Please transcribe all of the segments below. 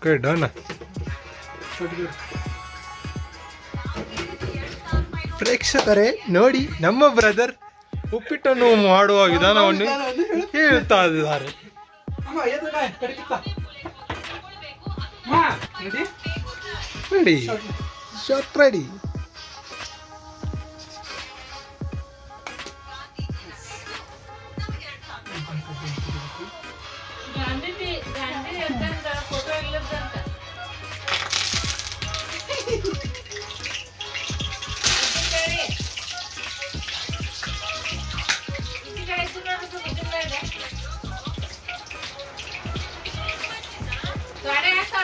Okay done. ಪ್ರೇಕ್ಷಕರೇ ನೋಡಿ, ನಮ್ಮ brother ಉಪ್ಪಿಟ್ಟನ್ನು ಮಾಡುವ ವಿಧಾನವನ್ನು ಹೇಳ್ತಾ ಇದ್ದಾರೆ. Ready, short ready.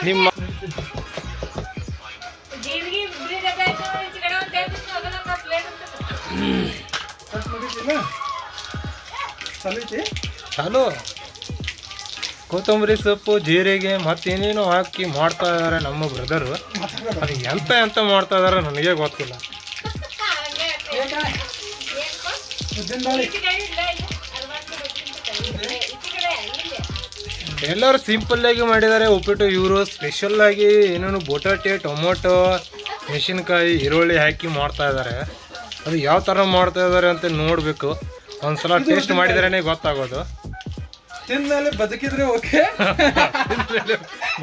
ನಿಮ್ಮ ಚಾಲು ಕೊತ್ತಂಬರಿ ಸೊಪ್ಪು, ಜೀರಿಗೆ ಮತ್ತೇನೇನೋ ಹಾಕಿ ಮಾಡ್ತಾ ಇದಾರೆ ನಮ್ಮ ಬ್ರದರು. ಅದು ಎಂತ ಮಾಡ್ತಾ ಇದಾರೆ ನನಗೆ ಗೊತ್ತಿಲ್ಲ. ಎಲ್ಲರೂ ಸಿಂಪಲ್ ಆಗಿ ಮಾಡಿದ್ದಾರೆ ಉಪ್ಪಿಟ್ಟು. ಇವರು ಸ್ಪೆಷಲ್ ಆಗಿ ಏನೇನು ಬಟಾಟೆ, ಟೊಮೊಟೊ, ಮೆಣಸಿನ್ಕಾಯಿ, ಈರುಳ್ಳಿ ಹಾಕಿ ಮಾಡ್ತಾ ಇದ್ದಾರೆ. ಅದು ಯಾವ ಥರ ಮಾಡ್ತಾ ಇದ್ದಾರೆ ಅಂತ ನೋಡಬೇಕು. ಒಂದ್ಸಲ ಟೇಸ್ಟ್ ಮಾಡಿದ್ರೇ ಗೊತ್ತಾಗೋದು. ತಿಂದ್ಮೇಲೆ ಬದುಕಿದ್ರೆ ಓಕೆ,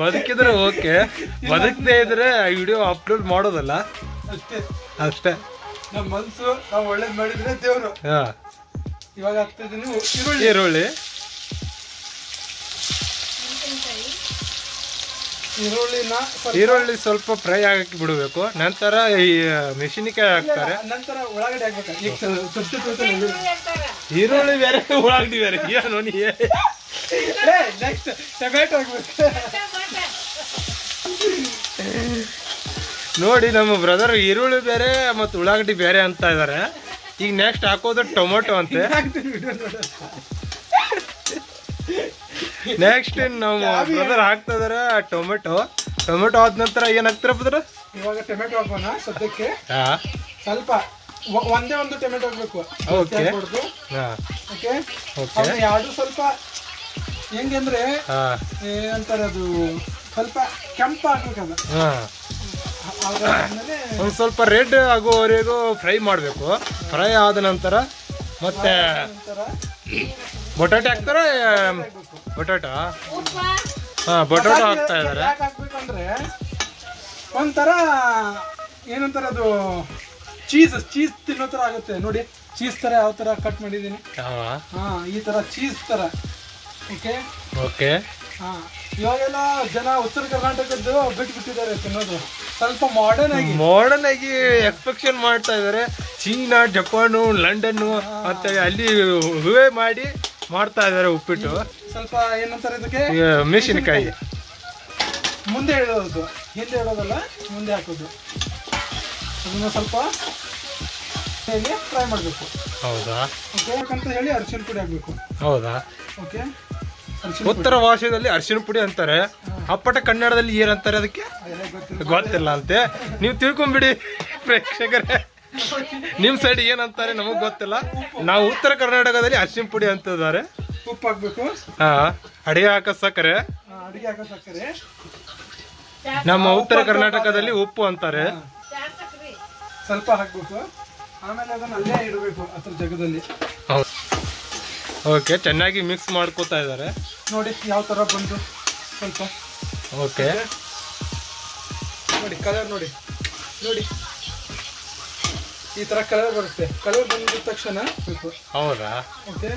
ಬದುಕಿದ್ರೆ ಓಕೆ, ಬದುಕದೇ ಇದ್ರೆ ವಿಡಿಯೋ ಅಪ್ಲೋಡ್ ಮಾಡೋದಲ್ಲ ಅಷ್ಟೇ. ನಮ್ಮ ಮನ್ಸು ನಾವು ಒಳ್ಳೇದ್ ಮಾಡಿದ್ರೆ ದೇವ್ರು. ಇವಾಗ ಹಾಕ್ತಿದ್ದೀನಿ ಈರುಳ್ಳಿ. ಈರುಳ್ಳಿ ಸ್ವಲ್ಪ ಫ್ರೈ ಆಗಕ್ಕೆ ಬಿಡಬೇಕು. ನಂತರ ಈ ಮೆಣಸಿನಕಾಯಿ ಹಾಕ್ತಾರೆ. ನಂತರ ಉಳ್ಳಾಗಡ್ಡಿ ಹಾಕ್ಬೇಕು. ಈರುಳ್ಳಿ ಬೇರೆ, ಉಳ್ಳಾಗಡ್ಡಿ ಬೇರೆ. ನೋಡಿ, ನೆಕ್ಸ್ಟ್ ಟೊಮೆಟೊ ಹಾಕ್ಬೇಕು. ನೋಡಿ, ನಮ್ಮ ಬ್ರದರ್ ಈರುಳ್ಳಿ ಬೇರೆ ಮತ್ತು ಉಳ್ಳಾಗಡ್ಡಿ ಬೇರೆ ಅಂತ ಇದ್ದಾರೆ. ಈಗ ನೆಕ್ಸ್ಟ್ ಹಾಕೋದು ಟೊಮೊಟೊ ಅಂತೆ. ನೆಕ್ಸ್ಟ್ ನಮ್ಮ ಬ್ರದರ್ ಹಾಕ್ತಾ ಇದಾರೆ ಟೊಮೆಟೊ. ಆದ ನಂತರ ಏನ್ ಹಾಕ್ತಾರ ಬ್ರದರ್? ಇವಾಗ ಟೊಮೆಟೊ ಹಾಕೋಣ ಸದ್ಯಕ್ಕೆ. ಸ್ವಲ್ಪ ಒಂದೇ ಒಂದು ಟೊಮೆಟೊ ಹಾಕ್ಬೇಕು. ಯಾವುದು ಸ್ವಲ್ಪ ಹೆಂಗಂದ್ರೆ ಏನಂತಾರೆ, ಅದು ಸ್ವಲ್ಪ ಕೆಂಪು ಹಾಕ್ಬೇಕಲ್ಲ. ಒಂದ್ ಸ್ವಲ್ಪ ರೆಡ್ ಆಗೋವರೆಗೂ ಫ್ರೈ ಮಾಡ್ಬೇಕು. ಫ್ರೈ ಆದ ನಂತರ ಮತ್ತೆ ಬಟಾಟೆ ಹಾಕ್ತಾರ. ಬಟಾಟೊ ಬಟಾಟೊ ಹಾಕ್ತಾ ಇದಾರೆ. ಹಾಕ್ಬೇಕಂದ್ರೆ ಒಂಥರ ಏನಂತಾರೆ, ಅದು ಚೀಸ್ ತಿನ್ನೋ ತರ ಆಗುತ್ತೆ ನೋಡಿ. ಚೀಸ್ ತರ ಯಾವ ತರ ಕಟ್ ಮಾಡಿದೀನಿ, ಈ ತರ ಚೀಸ್ ತರ. ಓಕೆ. ಇವಾಗೆಲ್ಲ ಜನ ಉತ್ತರ ಕರ್ನಾಟಕದ್ದು ಬಿಟ್ಬಿಟ್ಟಿದ್ದಾರೆ ತಿನ್ನೋದು. ಸ್ವಲ್ಪ ಮಾಡರ್ನ್ ಆಗಿ ಎಕ್ಸ್ಪೆಕ್ಷನ್ ಮಾಡ್ತಾ ಇದಾರೆ. ಚೀನಾ, ಜಪಾನು, ಲಂಡನ್ನು ಮತ್ತೆ ಅಲ್ಲಿ ಹೂವೆ ಮಾಡಿ ಮಾಡ್ತಾ ಇದಾರೆ ಉಪ್ಪಿಟ್ಟು. ಸ್ವಲ್ಪ ಏನಂತಾರೆ ಇದಕ್ಕೆ, ಮೆಣಸಿನಕಾಯಿ ಮುಂದೆ ಇಡೋದು, ಹಿಂದೆ ಇಡೋದಲ್ಲ, ಮುಂದೆ ಹಾಕೋದು. ಅದನ್ನ ಸ್ವಲ್ಪ ಫ್ರೈ ಮಾಡಬೇಕು. ಹೌದಾ? ಅಂತ ಹೇಳಿ ಅರಿಶಿನ ಪುಡಿ ಹಾಕ್ಬೇಕು. ಹೌದಾ? ಓಕೆ. ಉತ್ತರ ಭಾಷೆಯಲ್ಲಿ ಅರಿಶಿನ ಪುಡಿ ಅಂತಾರೆ. ಅಪ್ಪಟ ಕನ್ನಡದಲ್ಲಿ ಏನಂತಾರೆ ಅದಕ್ಕೆ ಗೊತ್ತಿಲ್ಲ ಅಂತೆ. ನೀವು ತಿಳ್ಕೊಂಬಿಡಿ ಪ್ರೇಕ್ಷಕರೇ, ನಿಮ್ ಸೈಡ್ ಏನಂತಾರೆ ನಮಗ್ ಗೊತ್ತಿಲ್ಲ. ನಾವು ಉತ್ತರ ಕರ್ನಾಟಕದಲ್ಲಿ ಅರಿಶಿನ ಪುಡಿ ಅಂತಿದ್ದಾರೆ. ಉಪ್ಪು ಹಾಕ್ಬೇಕು. ಅಡಿಗೆ ಹಾಕೋ ಸಕ್ಕರೆ. ನಮ್ಮ ಉತ್ತರ ಕರ್ನಾಟಕದಲ್ಲಿ ಉಪ್ಪು ಅಂತಾರೆ. ಸ್ವಲ್ಪ ಹಾಕ್ಬೇಕು. ಆಮೇಲೆ ಅದನ್ನ ಅಲ್ಲೇ ಇಡಬೇಕು ಅದ್ರ ಜಗದಲ್ಲಿ. ಓಕೆ, ಚೆನ್ನಾಗಿ ಮಿಕ್ಸ್ ಮಾಡ್ಕೋತಾ ಇದ್ದಾರೆ. ನೋಡಿ ಯಾವ ತರ ಬಂದು ಸ್ವಲ್ಪ. ಓಕೆ, ನೋಡಿ ಕಲರ್ ನೋಡಿ ಈ ತರ ಕಲರ್ ಬರುತ್ತೆ. ಕಲರ್ ಬಂದಿದ ತಕ್ಷಣ ಹೌದಾ? ಓಕೆ.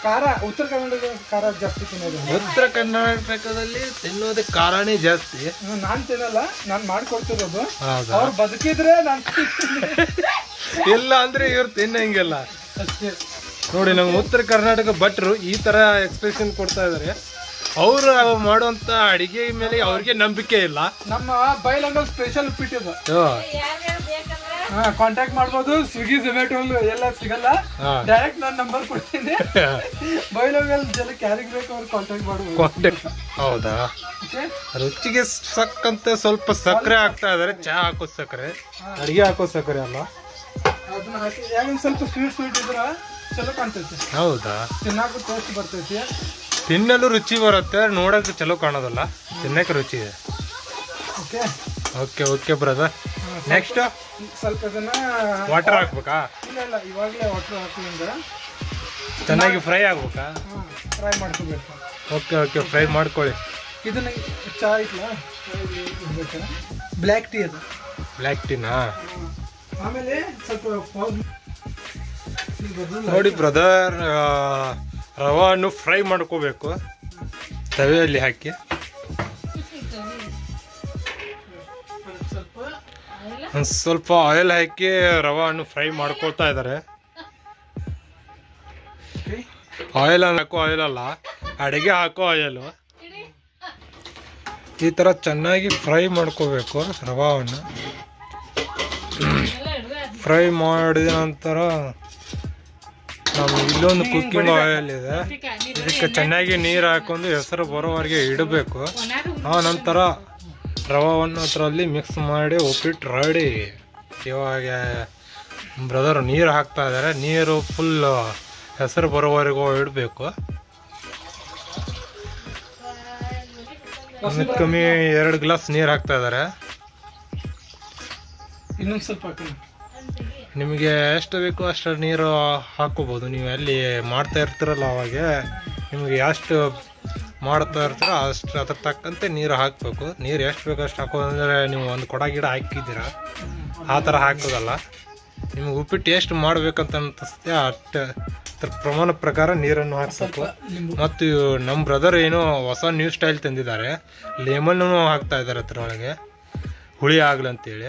ಖಾರ ಉತ್ತರ ಕರ್ನಾಟಕ ಖಾರ ಜಾಸ್ತಿ ತಿನ್ನೋದು. ಉತ್ತರ ಕರ್ನಾಟಕದಲ್ಲಿ ತಿನ್ನೋದೇ ಖಾರನೇ ಜಾಸ್ತಿ. ನಾನ್ ತಿನ್ನಲ್ಲ, ನಾನ್ ಮಾಡ್ಕೊಡ್ತಿರೋದು. ಅವ್ರು ಬದುಕಿದ್ರೆ ನಾನ್ ಇಲ್ಲ ಅಂದ್ರೆ ಇವ್ರು ತಿನ್ನಂಗಿಲ್ಲ ಅಷ್ಟೇ. ನೋಡಿ, ನಮ್ಮ ಉತ್ತರ ಕರ್ನಾಟಕ ಭಟ್ರು ಈ ತರ ಎಕ್ಸ್ಪ್ರೆಷನ್ ಕೊಡ್ತಾ ಇದಾರೆ. ಅವ್ರು ಮಾಡುವಂತ ಅಡಿಗೆ ಮೇಲೆ ಅವ್ರಿಗೆ ನಂಬಿಕೆ ಇಲ್ಲ. ನಮ್ಮ ಬೈಲಂಗಲ್ ಸ್ಪೆಷಲ್ ಉಪ್ಪಿಟ್ಟಿದ್ದು. ಕಾಂಟ್ಯಾಕ್ಟ್ ಮಾಡ್ಬೋದು. ಸ್ವಿಗ್ಗಿ, ಝೊಮ್ಯಾಟೊ ಎಲ್ಲ ಸಿಗಲ್ಲ. ಡೈರೆಕ್ಟ್ ನಾನು ನಂಬರ್ ಕೊಡ್ತೀನಿ. ಬೈಲಂಗಲ್ ಜನಕ್ಕೆ ಯಾರಿಗೆ ಬೇಕು ಅವ್ರು ಕಾಂಟ್ಯಾಕ್ಟ್ ಮಾಡ್ಬೋದು. ಹೌದಾ? ರುಚಿಗೆ ಸಕ್ಕಂತ ಸ್ವಲ್ಪ ಸಕ್ಕರೆ ಹಾಕ್ತಾ ಇದಾರೆ. ಚಹಾ ಹಾಕೋ ಸಕ್ಕರೆ, ಅಡಿಗೆ ಹಾಕೋ ಸಕ್ಕರೆ ಅಲ್ಲ. ಅದನ್ನ ಹಾಕಿ ಯಾಕಂದ್ರೆ ಸ್ವಲ್ಪ ಸ್ವೀಟ್ ಇದ್ರ ಚಲೋ ಕಾಣ್ತೈತಿ. ಹೌದಾ? ತಿನ್ನಾಕ ಟೇಸ್ಟ್ ಬರ್ತೈತಿ. ತಿನ್ನಲು ರುಚಿ ಬರುತ್ತೆ, ನೋಡಕ್ಕೆ ಚಲೋ ಕಾಣೋದಲ್ಲ, ತಿನ್ನಕ್ಕೆ ರುಚಿ ಇದೆ. Okay okay okay brother. Next ಸ್ವಲ್ಪ ಇದನ್ನ ವಾಟರ್ ಹಾಕ್ಬೇಕಾ? ಇಲ್ಲ ಇವಾಗಲೇ ವಾಟರ್ ಹಾಕಿಂದ ಚೆನ್ನಾಗಿ ಫ್ರೈ ಆಗ್ಬೇಕಾ? ಫ್ರೈ ಮಾಡ್ಕೋಬೇಕು. ಓಕೆ ಓಕೆ, ಫ್ರೈ ಮಾಡ್ಕೊಳ್ಳಿ. ಇದನ್ನ ಚಾ ಇಟ್ಲ ಬ್ಲ್ಯಾಕ್ ಟೀ ಅದು, ಬ್ಲ್ಯಾಕ್ ಟೀನಾ? ಆಮೇಲೆ ಸ್ವಲ್ಪ ನೋಡಿ ಬ್ರದರ್, ರವನ್ನು ಫ್ರೈ ಮಾಡ್ಕೋಬೇಕು ತವೆಯಲ್ಲಿ ಹಾಕಿ. ಒಂದು ಸ್ವಲ್ಪ ಆಯಿಲ್ ಹಾಕಿ ರವನ್ನು ಫ್ರೈ ಮಾಡ್ಕೊಳ್ತಾ ಇದ್ದಾರೆ. ಆಯಿಲ್ ಹಾಕೋ ಆಯಿಲ್ ಅಲ್ಲ, ಅಡುಗೆ ಹಾಕೋ ಆಯಿಲು. ಈ ಥರ ಚೆನ್ನಾಗಿ ಫ್ರೈ ಮಾಡ್ಕೋಬೇಕು ರವನ್ನು. ಫ್ರೈ ಮಾಡಿದ ನಂತರ ನಮ್ಗೆ ಇಲ್ಲೊಂದು ಕುಕ್ಕಿಂಗ್ ಆಯಿಲ್ ಇದೆ, ಇದಕ್ಕೆ ಚೆನ್ನಾಗಿ ನೀರು ಹಾಕೊಂಡು ಹೆಸರು ಬರೋವರೆಗೆ ಇಡಬೇಕು. ಆ ನಂತರ ರವನ್ನು ಅದರಲ್ಲಿ ಮಿಕ್ಸ್ ಮಾಡಿ ಉಪ್ಪಿಟ್ಟು ರೆಡಿ. ಇವಾಗ ಬ್ರದರ್ ನೀರು ಹಾಕ್ತಾ ಇದ್ದಾರೆ, ನೀರು ಫುಲ್ ಹೆಸರು ಬರೋವರೆಗೂ ಇಡಬೇಕು. ಕಮ್ಮಿ 2 ಗ್ಲಾಸ್ ನೀರು ಹಾಕ್ತಾ ಇದ್ದಾರೆ. ಇನ್ನೊಂದು ಸ್ವಲ್ಪ ಹಾಕೋಣ. ನಿಮಗೆ ಎಷ್ಟು ಬೇಕೋ ಅಷ್ಟು ನೀರು ಹಾಕೋಬೋದು. ನೀವು ಎಲ್ಲಿ ಮಾಡ್ತಾ ಇರ್ತೀರಲ್ಲ ಅವಾಗ ನಿಮಗೆ ಎಷ್ಟು ಮಾಡ್ತಾ ಇರ್ತೀರೋ ಅಷ್ಟು ಅದ್ರ ತಕ್ಕಂತೆ ನೀರು ಹಾಕಬೇಕು. ನೀರು ಎಷ್ಟು ಬೇಕೋ ಅಷ್ಟು ಹಾಕೋದಂದರೆ ನೀವು ಒಂದು ಕೊಡ ಗಿಡ ಹಾಕಿದ್ದೀರ ಆ ಥರ ಹಾಕೋದಲ್ಲ. ನಿಮ್ಗೆ ಉಪ್ಪಿಟ್ಟು ಎಷ್ಟು ಮಾಡಬೇಕಂತ ಅನಿಸುತ್ತೆ ಅಷ್ಟು ಅದ್ರ ಪ್ರಮಾಣ ಪ್ರಕಾರ ನೀರನ್ನು ಹಾಕ್ಬೇಕು. ಮತ್ತು ನಮ್ಮ ಬ್ರದರ್ ಏನೋ ಹೊಸ ನ್ಯೂ ಸ್ಟೈಲ್ ತಂದಿದ್ದಾರೆ, ಲೆಮನ್ನು ಹಾಕ್ತಾ ಇದ್ದಾರೆ ಅದರೊಳಗೆ, ಹುಳಿ ಆಗ್ಲಂತೇಳಿ.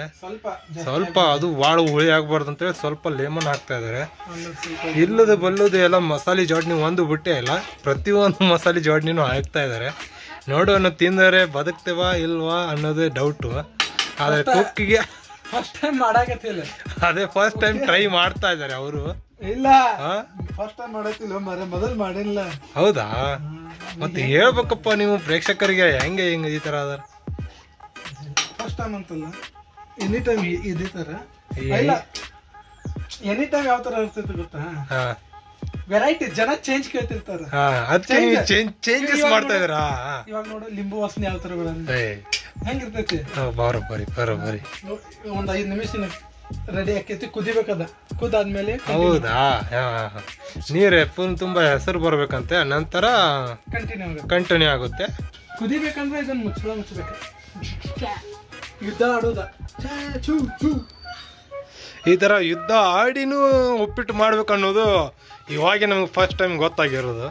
ಸ್ವಲ್ಪ ಅದು ಭಾಳ ಹುಳಿ ಆಗ್ಬಾರ್ದು ಅಂತೇಳಿ ಸ್ವಲ್ಪ ಲೆಮನ್ ಹಾಕ್ತಾ ಇದ್ದಾರೆ. ಇಲ್ಲದ ಬಲ್ಲದು ಎಲ್ಲ ಮಸಾಲೆ ಜೋಡ್ನಿ ಒಂದು ಬಿಟ್ಟೆ ಇಲ್ಲ, ಪ್ರತಿಯೊಂದು ಮಸಾಲೆ ಜೋಡ್ನಿನೂ ಹಾಕ್ತಾ ಇದ್ದಾರೆ. ನೋಡೋಣ ತಿಂದರೆ ಬದುಕ್ತೇವಾ ಇಲ್ವಾ ಅನ್ನೋದೇ ಡೌಟು. ಆದರೆ ಕುಕ್ಕಿಗೆ ಫಸ್ಟ್ ಟೈಮ್ ಮಾಡಾಕತ್ತಿಲ್ಲ, ಅದೇ ಫಸ್ಟ್ ಟೈಮ್ ಟ್ರೈ ಮಾಡ್ತಾ ಇದ್ದಾರೆ ಅವರು. ಇಲ್ಲ ಫಸ್ಟ್ ಟೈಮ್ ಮಾಡತ್ತಿಲ್ಲ, ಮೊದಲು ಮಾಡಿಲ್ಲ. ಹೌದಾ? ಮತ್ತೆ ಹೇಳ್ಬೇಕಪ್ಪ ನೀವು ಪ್ರೇಕ್ಷಕರಿಗೆ ಹೆಂಗೆ ಹಿಂಗೆ ಈ ತರ ಅದ. ಫಸ್ಟ್ ಟೈಮ್ ಅಂತಲ್ಲ, ಎನಿ ಟೈಮ್ ಇದೇ ತರ ಇಲ್ಲ, ಎನಿ ಟೈಮ್ ಯಾವ ತರ ಇರ್ತೈತೆ ಗೊತ್ತಾ? ವೆರೈಟಿ ಜನ ಚೇಂಜ್ ಕೇಳ್ತಿರ್ತಾರ, ಚೇಂಜಸ್ ಮಾಡ್ತಾ ಇದಾರ. ಇವಾಗ ನೋಡು ಲಿಂಬು ವಾಸನೆ ಯಾವ ತರ ಹೆಂಗಿರ್ತೈತಿ, ಬರೋಬ್ಬರಿ ಬರೋಬ್ಬರಿ. ಒಂದ್ 5 ನಿಮಿಷ ರೆಡಿ ಆಕೈತಿ, ಕುದಿಬೇಕದ, ಕುದಾದ್ಮೇಲೆ ಹೌದಾ? ನೀರ್ ಫುಲ್ ತುಂಬಾ ಹೆಸರು ಬರ್ಬೇಕಂತೆ, ನಂತರ ಕಂಟಿನ್ಯೂ ಆಗುತ್ತೆ. ಕುದಿಬೇಕಂದ್ರೆ ಇದನ್ನ ಮುಚ್ಚಬೇಕು, ಯುದ್ಧ ಆಡೋದ. ಈ ತರ ಯುದ್ಧ ಆಡಿನೂ ಉಪ್ಪಿಟ್ಟು ಮಾಡ್ಬೇಕು ಅನ್ನೋದು ಇವಾಗ ನಮ್ಗೆ ಫಸ್ಟ್ ಟೈಮ್ ಗೊತ್ತಾಗಿರೋದು.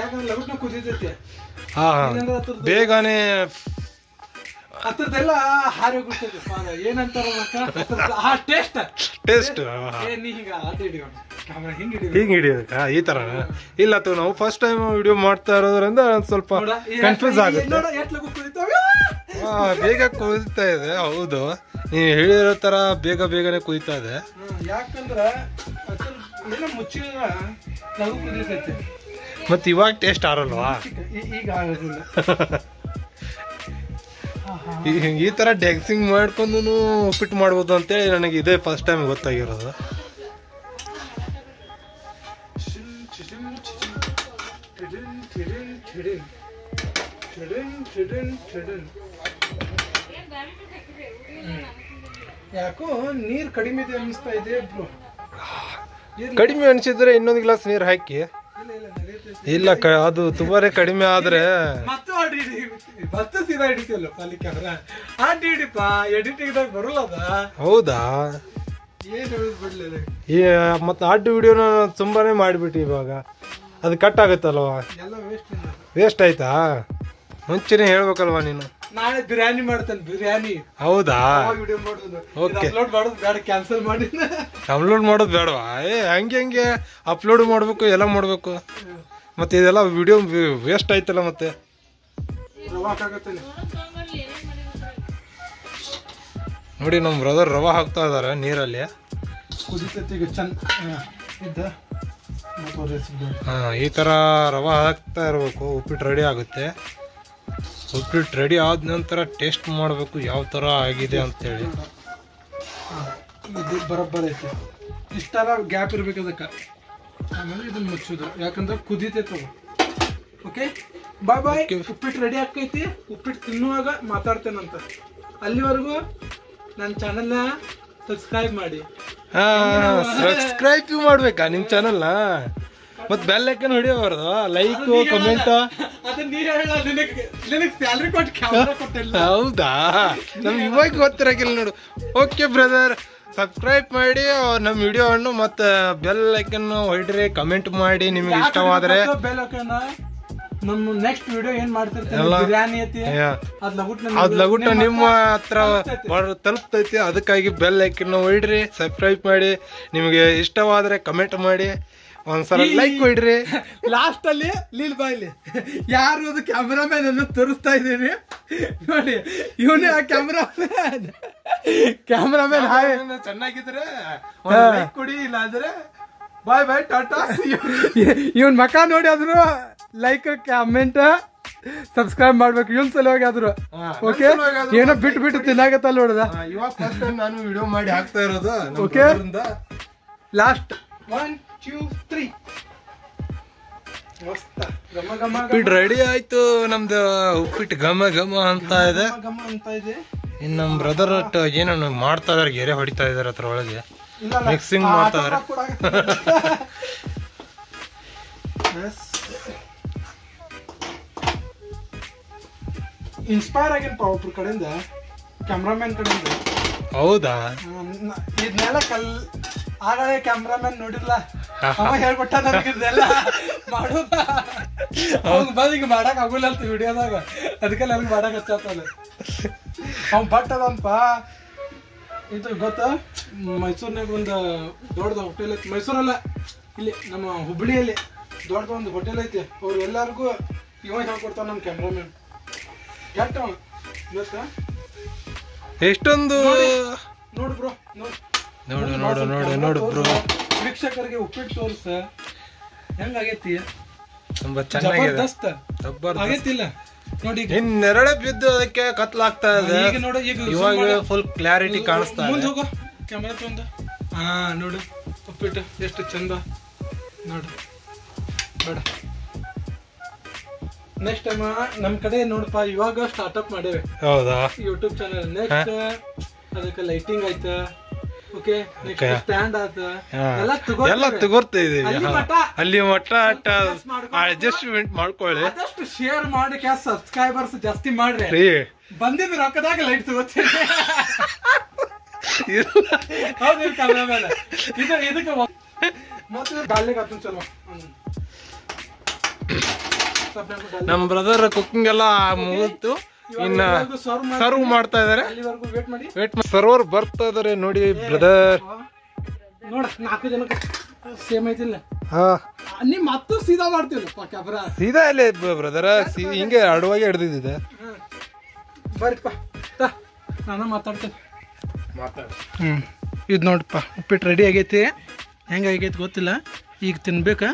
ಯಾಕಂದ್ರೆ ಲಘು ಕುದಿತೈತಿ, ಬೇಗನೆ ಅದ್ರದ್ದೆಲ್ಲ ಹಾರಿ ಹೋಗ್ತೈತಿ. ಏನಂತಾರ ಟೇಸ್ಟ್ ಹಿಂಗ್ ಹಿಡಿಯೋದಕ್ಕ ಈ ತರ ಇಲ್ಲ. ನಾವು ಫಸ್ಟ್ ಟೈಮ್ ವಿಡಿಯೋ ಮಾಡ್ತಾ ಇರೋದ್ರಿಂದ ಸ್ವಲ್ಪ ಕನ್ಫ್ಯೂಸ್ ಆಗುತ್ತೆ. ಬೇಗ ಕುದಿತಾ ಇದೆ, ಹೌದು ನೀವು ಹೇಳಿರೋ ತರ ಬೇಗನೆ ಕುದಿತಾ ಇದೆ. ಯಾಕಂದ್ರ ಮುಚ್ಚಿದ ಲಘು ಕುದಿತೈತಿ, ಮತ್ತೆ ಇವಾಗ ಟೇಸ್ಟ್ ಆರಲ್ವಾ? ಈಗ ಆಗೋದಿಲ್ಲ. ಈ ತರ ಡೆಕ್ಸಿಂಗ್ ಮಾಡ್ಕೊಂಡು ಉಪ್ಪಿಟ್ಟು ಮಾಡ್ಬೋದು ಅಂತೇಳಿ ನನಗೆ ಇದೇ ಫಸ್ಟ್ ಟೈಮ್ ಗೊತ್ತಾಗಿರೋದು. ಯಾಕೋ ನೀರ್ ಕಡಿಮೆ ಇದೆ ಅನಿಸ್ತಾ ಇದೆ ಬ್ರೋ. ಕಡಿಮೆ ಅನ್ಸಿದ್ರೆ ಇನ್ನೊಂದು ಗ್ಲಾಸ್ ನೀರು ಹಾಕಿ. ಇಲ್ಲ ಅದು ತುಂಬಾನೇ ಕಡಿಮೆ ಆದ್ರೆ ಹೌದಾ? ಮತ್ತೆ ಆಡ್ ವಿಡಿಯೋನ ತುಂಬಾನೇ ಮಾಡಿಬಿಟ್ಟು ಇವಾಗ ಅದು ಕಟ್ ಆಗುತ್ತಲ್ವಾ? ವೇಸ್ಟ್ ಆಯ್ತಾ? ಮುಂಚೆನೆ ಹೇಳ್ಬೇಕಲ್ವಾ ನೀನು. ನಾಳೆ ಬಿರಿಯಾನಿ ಮಾಡ್ತೇನೆ, ಬಿರಿಯಾನಿ. ಹೌದಾ? ಓಕೆ, ಕ್ಯಾನ್ಸಲ್ ಮಾಡಿ ಅಪ್ಲೋಡ್ ಮಾಡೋದು ಬೇಡವಾ? ಹಂಗೆ ಅಪ್ಲೋಡ್ ಮಾಡ್ಬೇಕು, ಎಲ್ಲ ಮಾಡ್ಬೇಕು. ಮತ್ತೆ ಇದೆಲ್ಲ ವಿಡಿಯೋ ವೇಸ್ಟ್ ಆಯ್ತಲ್ಲ. ಮತ್ತೆ ನೋಡಿ ನಮ್ಮ ಬ್ರದರ್ ರವಾ ಹಾಕ್ತಾ ಇದಾರೆ ನೀರಲ್ಲಿ. ಈ ತರ ರವಾ ಹಾಕ್ತಾ ಇರ್ಬೇಕು, ಉಪ್ಪಿಟ್ಟು ರೆಡಿ ಆಗುತ್ತೆ. ಉಪ್ಪಿಟ್ಟು ರೆಡಿ ಆದ ನಂತರ ಟೇಸ್ಟ್ ಮಾಡಬೇಕು ಯಾವ ಥರ ಆಗಿದೆ ಅಂತೇಳಿ. ಇದು ಬರೋಬ್ಬರ ಐತೆ, ಇಷ್ಟರ ಗ್ಯಾಪ್ ಇರ್ಬೇಕು ಅದಕ್ಕೆ. ಆಮೇಲೆ ಇದನ್ನ ಮುಚ್ಚೋದು, ಯಾಕಂದ್ರೆ ಕುದೀತೈತವ. ಓಕೆ ಬಾಯ್ ಬಾಯ್. ಉಪ್ಪಿಟ್ಟು ರೆಡಿ ಆಕೈತಿ, ಉಪ್ಪಿಟ್ಟು ತಿನ್ನುವಾಗ ಮಾತಾಡ್ತೇನಂತ. ಅಲ್ಲಿವರೆಗೂ ನನ್ನ ಚಾನಲ್ನ ಸಬ್ಸ್ಕ್ರೈಬ್ ಮಾಡಿ. ಸಬ್ಸ್ಕ್ರೈಬ್ ಮಾಡ್ಬೇಕಾ ನಿಮ್ ಚಾನಲ್ನ? ಮತ್ ಬೆಲ್ ಐಕನ್ ಹೊಡಿಯಬಾರ್ದು? ಲೈಕ್ ಕಮೆಂಟ್ ಅದನ್ನ ನೀ ಹೇಳ. ನಿನಗೆ ಸ್ಯಾಲ್ರಿ ಕೊಟ್ಟು ಕ್ಯಾಮ್ರಾ ಕೊಟ್ಟಿಲ್ಲ. ಹೌದಾ? ನಮ್ಗೆ ಇವಾಗ ಗೊತ್ತಿರಕಿಲ್ಲ ನೋಡು. ಓಕೆ ಬ್ರದರ್, ಸಬ್ಸ್ಕ್ರೈಬ್ ಮಾಡಿ ನಮ್ಮ ವಿಡಿಯೋವನ್ನು ಮತ್ತೆ ಬೆಲ್ ಐಕನ್ ಹೊಡ್ರಿ, ಕಮೆಂಟ್ ಮಾಡಿ ನಿಮ್ಗೆ ಇಷ್ಟವಾದ್ರೆ. ಬೆಲ್ ಐಕನ್ ನಮ್ಮ ನೆಕ್ಸ್ಟ್ ವಿಡಿಯೋ ಏನ್ ಮಾಡ್ತಿರ್ತೀವಿ, ಬಿರಿಯಾನಿ ಐತಿ ಅದ್ ಲಗುಟ್ಟ ನಿಮ್ಮ ಹತ್ರ ತಲುಪ್ತೈತಿ. ಅದಕ್ಕಾಗಿ ಬೆಲ್ ಐಕನ್ ಹೊಡ್ರಿ, ಸಬ್ಸ್ಕ್ರೈಬ್ ಮಾಡಿ, ನಿಮ್ಗೆ ಇಷ್ಟವಾದ್ರೆ ಕಮೆಂಟ್ ಮಾಡಿ, ಒಂದ್ಸಲ ಲೈಕ್ ಕೊಡ್ರಿ. ಲಾಸ್ಟ್ ಅಲ್ಲಿ ಲೀಲ್ ಬಾಯ್ಲಿ ಯಾರು ಅದು ಕ್ಯಾಮ್ರಾಮನ್ ಅನ್ನು ತೋರಿಸ್ತಾ ಇದ್ದೀನಿ ನೋಡಿ. ಇವನೇ ಆ ಕ್ಯಾಮ್ರಾಮನ್. ಹಾಯ್, ಚೆನ್ನಾಗಿದ್ರೆ ಕೊಡಿ, ಇಲ್ಲ ಅಂದ್ರೆ ಬಾಯ್ ಬಾಯ್ ಟಾಟಾ. ಇವನ್ ಮಕ ನೋಡಿ ಆದ್ರು ಲೈಕ್ ಕಮೆಂಟ್ ಸಬ್ಸ್ಕ್ರೈಬ್ ಮಾಡ್ಬೇಕು. ಇವನ್ ಸಲುವಾಗಿ ಆದ್ರು ಓಕೆ. ಏನೋ ಬಿಟ್ಟು ತಿನ್ನಾಗತ್ತಲ್ಲ ನೋಡದ. ಇವಾಗ ಫಸ್ಟ್ ಟೈಮ್ ನಾನು ವಿಡಿಯೋ ಮಾಡಿ ಹಾಕ್ತಾ ಇರೋದು. ಓಕೆ, ಲಾಸ್ಟ್ 1 2 3 ಉಪ್ಪಿಟ್ಟು ರೆಡಿ ಆಯ್ತು. ನಮ್ದು ಉಪ್ಪಿಟ್ಟು ಘಮ ಘಮ ಅಂತ ಇದೆ. ಇನ್ ನಮ್ ಬ್ರದರ್ ಏನೋ ಮಾಡ್ತಾ ಇದಾರೆ, ಗೆರೆ ಹೊಡಿತಾ ಇದಾರೆ ಅದ್ರ ಒಳಗೆ, ಮಿಕ್ಸಿಂಗ್ ಮಾಡ್ತಾ ಇದಾರೆ. ಇನ್ಸ್ಪೈರ್ ಆಗಿನಪ್ಪ ಒಬ್ರ ಕಡೆಯಿಂದ, ಕ್ಯಾಮ್ರಾಮನ್ ಕಡೆಯಿಂದ. ಹೌದಾ? ಇದನ್ನೆಲ್ಲ ಆಗಲೇ ಕ್ಯಾಮ್ರಾಮನ್ ನೋಡಿರ್ಲ, ಅವ ಹೇಳ್ಕೊಟ್ಟ ನನಗಿದೆಲ್ಲ ಮಾಡೋದ. ಅವ್ನ್ ಬಂದ್ ಈಗ ಮಾಡಕ್ ಆಗುಲ್ಲ ಅಂತ ವಿಡಿಯೋದಾಗ, ಅದಕ್ಕೆ ನನಗೆ ಮಾಡಕ್ ಹಚ್ಚಾತಲ್ಲ. ಅವ್ನ್ ಬಟ್ ಅದಂಪ ಇದು ಗೊತ್ತಾ, ಮೈಸೂರಿನಾಗ ಒಂದು ದೊಡ್ಡದ ಹೋಟೆಲ್ ಐತಿ. ಮೈಸೂರಲ್ಲ, ಇಲ್ಲಿ ನಮ್ಮ ಹುಬ್ಳಿಯಲ್ಲಿ ದೊಡ್ಡದ ಒಂದು ಹೋಟೆಲ್ ಐತಿ. ಅವ್ರು ಎಲ್ಲರಿಗೂ ಇವ ಹೇಳ್ಕೊಡ್ತಾವ ನಮ್ಮ ಕ್ಯಾಮ್ರಾಮನ್. ಕೆಟ್ಟ ಗೊತ್ತಾ? ಎಷ್ಟೊಂದು ನೋಡು ಬ್ರೋ, ನೋಡು ಬ್ರೋ, ವೀಕ್ಷಕರಿಗೆ ಉಪ್ಪಿಟ್ಟು ತೋರ್ಸ ಹೆಂಗಾಗೈತಿ. ತುಂಬಾ ಚೆನ್ನಾಗಿದೆ, ಆಗೈತಿಲ್ಲ ನೋಡಿ. ಇನ್ನೆರಡೆ ಬಿದ್ದು ಅದಕ್ಕೆ ಕತ್ಲಾಗ್ತಾ ಇದೆ. ಈಗ ನೋಡು, ಈಗ ಇವಾಗ ಫುಲ್ ಕ್ಲಾರಿಟಿ ಕಾಣಿಸ್ತಾ ಮುಂದೆ ಹೋಗೋ ಕ್ಯಾಮೆರಾ ತೊಂದ. ಹಾ ನೋಡು ಉಪ್ಪಿಟ್ಟು ಎಷ್ಟು ಚಂದ ನೋಡು. ಬೇಡ, ನೆಕ್ಸ್ಟ್ ಟೈಮ್ ನಮ್ ಕಡೆ ನೋಡಪ್ಪ, ಇವಾಗ ಸ್ಟಾರ್ಟ್ಅಪ್ ಮಾಡೇವೆ. ಹೌದಾ? YouTube channel. ನೆಕ್ಸ್ಟ್ ಅದಕ್ಕೆ ಲೈಟಿಂಗ್ ಆಯ್ತ, ಓಕೆ, ಸ್ಟ್ಯಾಂಡ್ ಆತ, ಎಲ್ಲ ತಗೋರ್ತಾ ಇದೀವಿ. ಅಲ್ಲಿ ಮಟ್ಟ ಅಡ್ಜಸ್ಟ್ಮೆಂಟ್ ಮಾಡ್ಕೊಳ್ಳಿ. ಅದಷ್ಟು ಶೇರ್ ಮಾಡಿ, ಸಬ್ಸ್ಕ್ರೈಬರ್ಸ್ ಜಾಸ್ತಿ ಮಾಡ್ರಿ. ಬಂದಿದ್ ರೊಕ್ಕದಾಗ ಲೈಟ್ ತಗೋತೀರಿ. ಇದಕ್ಕೆ ಮತ್ತೆ ಗಾಳಿಗೆ ಹತ್ತು ಚಲೋ. ನಮ್ ಬ್ರದರ್ ಕುಕಿಂಗ್ ಎಲ್ಲ ಮುಗಿತು, ಇನ್ನ ಸರ್ವ್ ಮಾಡ್ತಾ ಇದಾರೆ. ವೇಟ್ ಮಾಡಿ, ಸರ್ವರ್ ಬರ್ತಾ ಇದಾರೆ ನೋಡಿ ಬ್ರದರ್. ನೋಡ 4 ಜನಕ್ಕೆ ಸೇಮ್ ಐತಿಲ್ಲ. ನಿಮ್ ಮತ್ತು ಸೀದಾ ಮಾಡ್ತೀವಲ್ಲ ಕ್ಯಾಮ್ರಾ. ಸೀದಾ ಇಲ್ಲೇ ಬ್ರದರ್, ಹಿಂಗೆ ಅಡವಾಗಿ ಹಿಡ್ದಿದ್ದೆ. ಬರ್ರಿಪ್ಪ, ನಾನು ಮಾತಾಡ್ತೇನೆ. ಇದು ನೋಡಪ್ಪ, ಉಪ್ಪಿಟ್ಟು ರೆಡಿ ಆಗೈತಿ. ಹೆಂಗಾಗೈತಿ ಗೊತ್ತಿಲ್ಲ, ಈಗ ತಿನ್ಬೇಕಾ?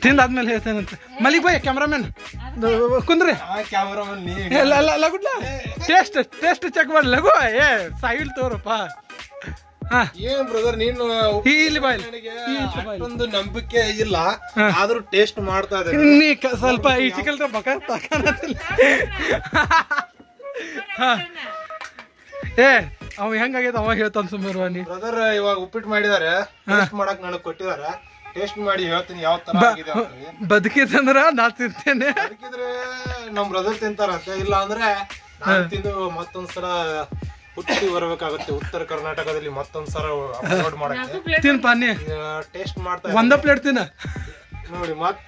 ತಿಂದಾದ್ಮೇಲೆ ಹೇಳ್ತೇನಂತ. ಮಲ್ಲಿಕ್ ಬಾಯ್ ಕ್ಯಾಮ್ರಾಮನ್ ಕುಂದ್ರಿ. ಟೇಸ್ಟ್ ಚೆಕ್ ಮಾಡಿ ಲಘು. ಸಾಯಿಲ್ ತೋರಪ್ಪ. ಏನ್ ಬ್ರದರ್, ನೀನು ಇಲ್ಲಿ ಬಾಯ್ ಒಂದು ನಂಬಿಕೆ ಇಲ್ಲ, ಆದ್ರೂ ಟೇಸ್ಟ್ ಮಾಡ್ತಾ ಇದ್ದಾರೆ. ನೀ ಸ್ವಲ್ಪ ಈ ಚಿಕಲ್ ಬಕ ಅವ ಹೆಂಗಾಗೈತೆ ಅವ ಹೇಳ್ತಾನ ಸುಮ್ಮನೆ. ನೀ ಬ್ರದರ್ ಇವಾಗ ಉಪ್ಪಿಟ್ಟು ಮಾಡಿದಾರೆ, ಟೇಸ್ಟ್ ಮಾಡಕ್ ನನಗ್ ಕೊಟ್ಟಿದಾರೆ. ಟೇಸ್ಟ್ ಮಾಡಿ ಹೇಳ್ತೀನಿ ಯಾವ ತರ ಆಗಿದೆ. ಬದುಕಿದಂದ್ರ ನಾ ತಿಂತೇನೆ. ಬದುಕಿದ್ರೆ ನಮ್ ಬ್ರದರ್ ತಿಂತಾರಂತೆ, ಇಲ್ಲ ಅಂದ್ರೆ ನಾನು ತಿಂದು ಮತ್ತೊಂದ್ಸಲ ಹುಟ್ಟಿ ಬರ್ಬೇಕಾಗುತ್ತೆ. ಉತ್ತರ ಕರ್ನಾಟಕದಲ್ಲಿ ಮತ್ತೊಂದ್ಸಲ ಅಪ್ಲೋಡ್ ಮಾಡಕ್ಕೆ. ತಿನ್ಪ ನೀ ಟೇಸ್ಟ್ ಮಾಡ್ತಾ ಒಂದ ಪ್ಲೇಟ್ ತಿನ್ನ ನೋಡಿ. ಮತ್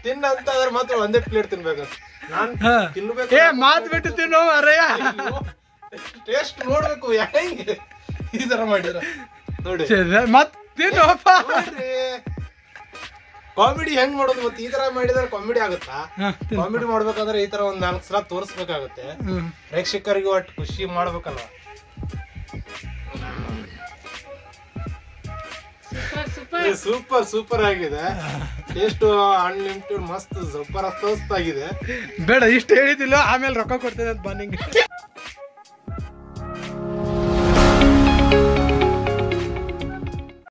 ತಿನ್ನ ಅಂತ ಆದ್ರೆ ಮಾತ್ರ ಒಂದೇ ಪ್ಲೇಟ್ ತಿನ್ಬೇಕು. ನಾನ್ ತಿನ್ಬೇಕು. ಮಾತ್ ಬಿಟ್ಟು ತಿನ್ನೋ ಅರಯ್ಯ. ಟೇಸ್ಟ್ ನೋಡ್ಬೇಕು ಹೆಂಗೆ ಈ ತರ ಮಾಡಿದ್ರ ನೋಡಿ. ಮತ್ ತಿನ್ನೋಪ್ಪ. ಕಾಮಿಡಿ ಹೆಂಗ್ ಮಾಡೋದು ಮತ್ತೆ? ಈ ತರ ಮಾಡಿದ್ರೆ ಕಾಮಿಡಿ ಆಗುತ್ತಾ? ಕಾಮಿಡಿ ಮಾಡ್ಬೇಕಂದ್ರೆ ಈ ತರ ಒಂದ್ 4 ಸಲ ತೋರಿಸ್ಬೇಕಾಗುತ್ತೆ. ಪ್ರೇಕ್ಷಕರಿಗೆ ಒಟ್ಟು ಖುಷಿ ಮಾಡ್ಬೇಕಲ್ಲ. ಸೂಪರ್ ಸೂಪರ್ ಆಗಿದೆ. ಟೇಸ್ಟ್ ಅನ್ಲಿಮಿಟೆಡ್ ಮಸ್ತ್ ಸೂಪರ್ ಆಗಿದೆ. ಬೇಡ ಇಷ್ಟು ಹೇಳಿದಿಲ್ಲ, ಆಮೇಲೆ ರೊಕ್ಕ ಕೊಡ್ತೇನೆ ಅಂತ ಬನ್ನಿಂಗ್.